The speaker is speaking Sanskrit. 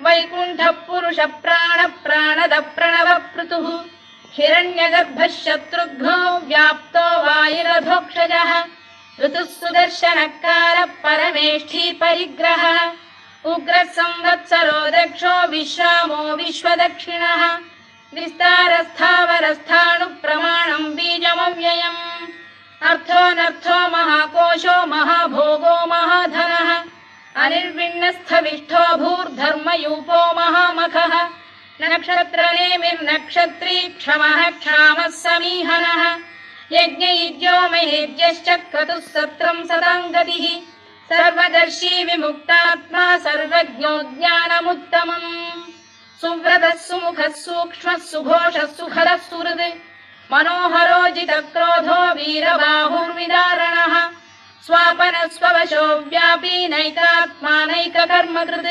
वैकुण्ठ पुरुष प्राण प्राणद प्रणव पृतुः हिरण्यगर्भः शत्रुघ्नो व्याप्तो वायुरधोक्षजः ऋतुः सुदर्शनकार परमेष्ठी परिग्रहः उग्रः संवत्सरो दक्षो विश्रामो विश्वदक्षिणः विस्तारस्थावरस्थाणु प्रमाणम् बीजमव्ययम् अर्थोऽनर्थो महाकोशो महाभोगो महाधनः अनिर्विण्णस्थविष्ठो भूर्धर्मयूपो महामखः नक्षत्रनेमिर्नक्षत्री क्षमः क्षामः समीहनः यज्ञयुज्यो महेज्यश्च क्रतुः सत्रम् सताम् गतिः सर्वदर्शी विमुक्तात्मा सर्वज्ञो ज्ञानमुत्तमम् सुव्रतः सुमुखः सूक्ष्मः सुघोषः सुखदः सुहृद् मनोहरोजितक्रोधो वीरबाहुर्विदारणः स्वापनः स्ववशो व्यापी नैकात्मा नैककर्मकृत्